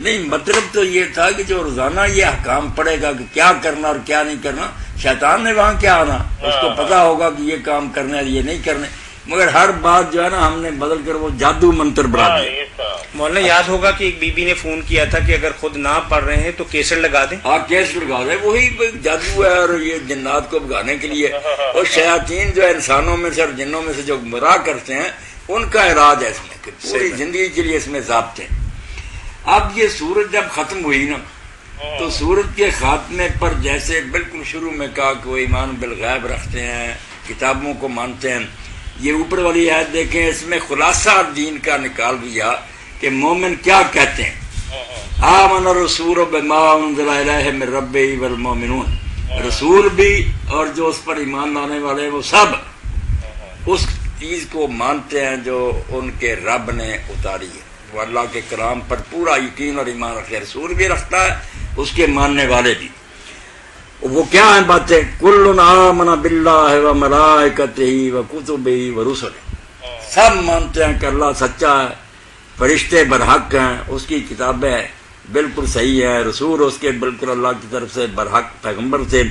نہیں مطلب تو یہ تھا کہ جو روزانہ یہ احکام پڑے گا کہ کیا کرنا اور کیا نہیں کرنا، شیطان نے وہاں کیا آنا، اس کو پتا ہوگا کہ یہ کام کرنا ہے یہ نہیں کرنے، مگر ہر بات جو ہے نا ہم نے بدل کر وہ جادو منتر بنا دیا۔ مولانا یاد ہوگا کہ ایک بی بی نے فون کیا تھا کہ اگر خود نہ پڑھ رہے ہیں تو کیسٹ لگا دیں۔ ہاں کیسٹ لگا دیں، وہی جادو ہے اور یہ جنات کو بھگانے کے لیے، اور شیاطین جو ہے انسانوں میں سے اور جنوں میں سے جو گمراہ کرتے ہیں ان کا علاج ہے اس میں کہ پوری زندگی کے لیے اس میں ضابطے ہیں۔ اب یہ سورت جب ختم ہوئی نا تو سورت کے خاتمے پر جیسے بالکل شروع میں کہا کہ وہ ایمان بالغیب رکھتے ہیں، کتابوں کو مانتے ہیں، یہ اوپر والی آیت دیکھیں، اس میں خلاصہ دین کا نکال دیا کہ مومن کیا کہتے ہیں۔ آمن الرسول بما انزل الیہ من ربہ والمؤمنون، رسول بھی اور جو اس پر ایمان لانے والے ہیں وہ سب اس چیز کو مانتے ہیں جو ان کے رب نے اتاری ہے، وہ اللہ کے کلام پر پورا یقین اور ایمان رکھے، رسول بھی رکھتا ہے اس کے ماننے والے بھی۔ وہ کیا ہیں باتیں؟ کل آمن باللہ و ملائکتہ و کتبہ و رسلہ، سب مانتے ہیں کہ اللہ سچا ہے، فرشتے برحق ہیں، اس کی کتابیں بالکل صحیح ہیں، رسول اس کے بالکل اللہ کی طرف سے برحق پیغمبر تھے،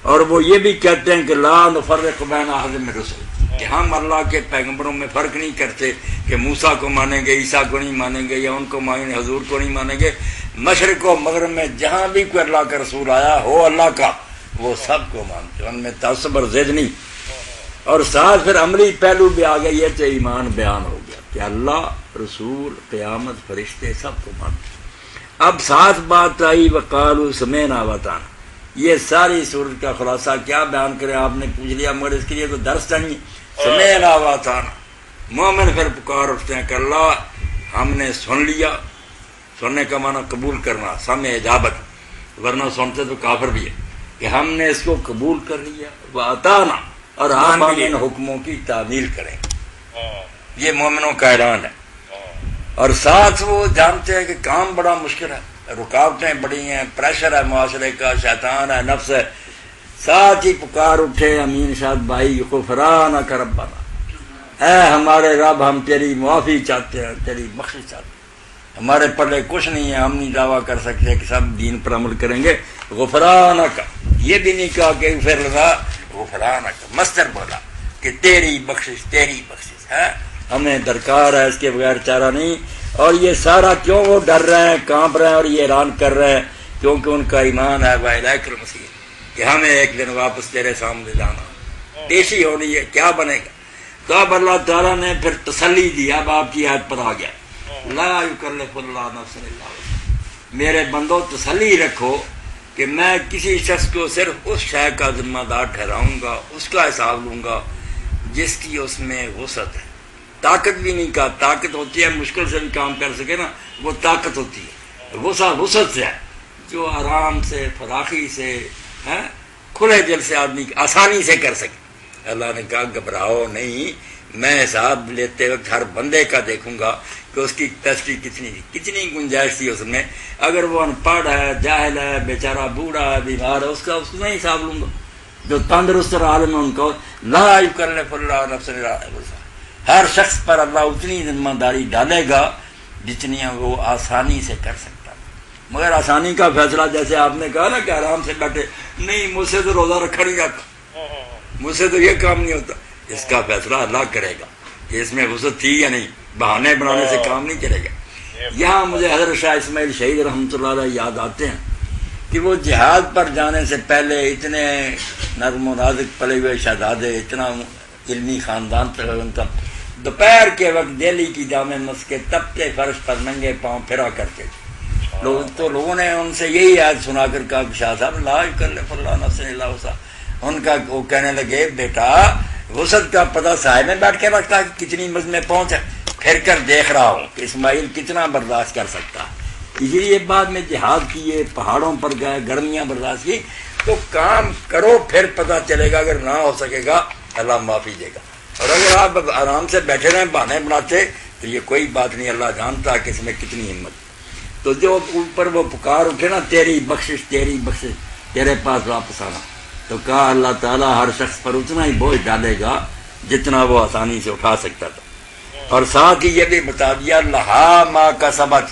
اور وہ یہ بھی کہتے ہیں کہ لا نفرق بین احد من رسل، کہ ہم اللہ کے پیغمبروں میں فرق نہیں کرتے کہ موسیٰ کو مانیں گے، عیسیٰ کو نہیں مانیں گے، یا ان کو مانیں گے، حضور کو نہیں مانیں گے، مشرق و مغرب میں جہاں بھی کوئی اللہ کا رسول آیا ہو اللہ کا وہ سب کو مانتے، ان میں تعصب اور ضد نہیں۔ اور ساتھ پھر عملی پہلو بھی آ گئی ہے تو ایمان بیان ہو گیا کہ اللہ، رسول، قیامت، فرشتے سب کو مانتے۔ اب ساتھ بات آئی وقالوا سمعنا واطعنا، یہ ساری سورت کا خلاصہ کیا بیان کرے، آپ نے پوچھ لیا مگر اس کے لیے تو درس چاہیے۔ سمعنا واطعنا، مومن پھر پکار اٹھتے ہیں کہ اللہ ہم نے سن لیا، سننے کا معنی قبول کرنا، سمع اجابت، ورنہ سنتے تو کافر بھی ہے، کہ ہم نے اس کو قبول کر لیا، واطعنا، اور ہم ان حکموں کی تعمیل کریں، یہ مومنوں کا اعلان ہے۔ اور ساتھ وہ جانتے ہیں کہ کام بڑا مشکل ہے، رکاوٹیں بڑی ہیں، پریشر ہے معاشرے کا، شیطان ہے، نفس ہے، ساتھ ہی پکار اٹھے امین شاد بھائی غفرانک ربنا، اے ہمارے رب ہم تیری معافی چاہتے ہیں، تیری بخشش چاہتے ہیں، ہمارے پلے کچھ نہیں ہے، ہم نہیں دعویٰ کر سکتے کہ سب دین پر عمل کریں گے، غفرانک، یہ بھی نہیں کہا کہ اغفر لنا، غفرانک مصدر بولا کہ تیری بخشش، تیری بخشش ہے، ہمیں درکار ہے، اس کے بغیر چارہ نہیں۔ اور یہ سارا کیوں وہ ڈر رہے ہیں، کانپ رہے ہیں اور یہ اعلان کر رہے ہیں؟ کیونکہ ان کا ایمان ہے وَإِلَيْكَ الْمَصِيرُ، کہ ہمیں ایک دن واپس تیرے سامنے جانا، پیشی ہونی ہے، کیا بنے گا؟ تو اب اللہ تعالیٰ نے پھر تسلی دی، اب آپ کی آیت پر آ گیا، لا یکلف اللہ نفسا الا وسعہا، میرے بندو تسلی رکھو کہ میں کسی شخص کو صرف اس شے کا ذمہ دار ٹھہراؤں گا، اس کا حساب لوں گا جس کی اس میں وسعت ہے۔ طاقت بھی نہیں کہا، طاقت ہوتی ہے مشکل سے بھی کام کر سکے نا، وہ طاقت ہوتی ہے، وسعت سے ہے، جو آرام سے، فراخی سے، کھلے دل سے آدمی آسانی سے کر سکے۔ اللہ نے کہا گھبراؤ نہیں، میں حساب لیتے وقت ہر بندے کا دیکھوں گا کہ اس کی کیپیسٹی کتنی گنجائش تھی اس میں، اگر وہ ان پڑھ ہے، جاہل ہے، بیچارہ بوڑھا ہے، بیمار ہے، اس کا نہیں حساب لوں گا، جو تندرست اور عالم ہے ان کو لا یکلف اللہ نفسا الا وسعہا، ہر شخص پر اللہ اتنی ذمہ داری ڈالے گا جتنی وہ آسانی سے کر سکتا، مگر آسانی کا فیصلہ جیسے آپ نے کہا نا کہ آرام سے بیٹھے، نہیں مجھ سے تو روزہ رکھا نہیں جاتا، مجھ سے تو یہ کام نہیں ہوتا، اس کا فیصلہ اللہ کرے گا کہ اس میں وسعت تھی یا نہیں، بہانے بنانے سے کام نہیں چلے گا۔ یہاں مجھے حضرت شاہ اسماعیل شہید رحمۃ اللہ علیہ یاد آتے ہیں کہ وہ جہاد پر جانے سے پہلے اتنے نرم و نازک پلے ہوئے شہزادے، اتنا علمی خاندان تھا، دوپہر کے وقت دہلی کی جامع مسجد کے تپتے فرش پر ننگے پاؤں پھرا کرتے تھے، لوگوں نے ان سے یہی آیت سنا کر کہا کہ شاہ صاحب لا یکلف اللہ نفسا الا وسعہا، ان کا وہ کہنے لگے بیٹا وسعت کا پتہ سائے میں بیٹھ کے رکھتا ہے کہ کتنی مز میں پہنچ ہے، پھر کر دیکھ رہا ہوں کہ اسماعیل کتنا برداشت کر سکتا ہے۔ اسی لیے بعد میں جہاد کیے، پہاڑوں پر گئے، گرمیاں برداشت کی، تو کام کرو پھر پتہ چلے گا، اگر نہ ہو سکے گا اللہ معافی دے گا، اور اگر آپ آرام سے بیٹھے رہیں بہانے بناتے تو یہ کوئی بات نہیں، اللہ جانتا کہ اس میں کتنی ہمت۔ تو جو اوپر وہ پکار اٹھے نا تیری بخشش، تیری بخشش، تیرے پاس واپس آنا، تو کہا اللہ تعالیٰ ہر شخص پر اتنا ہی بوجھ ڈالے گا جتنا وہ آسانی سے اٹھا سکتا تھا، اور ساتھ ہی یہ بھی بتا دیا لہا ما کسبت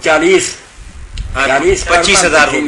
40 25,000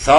100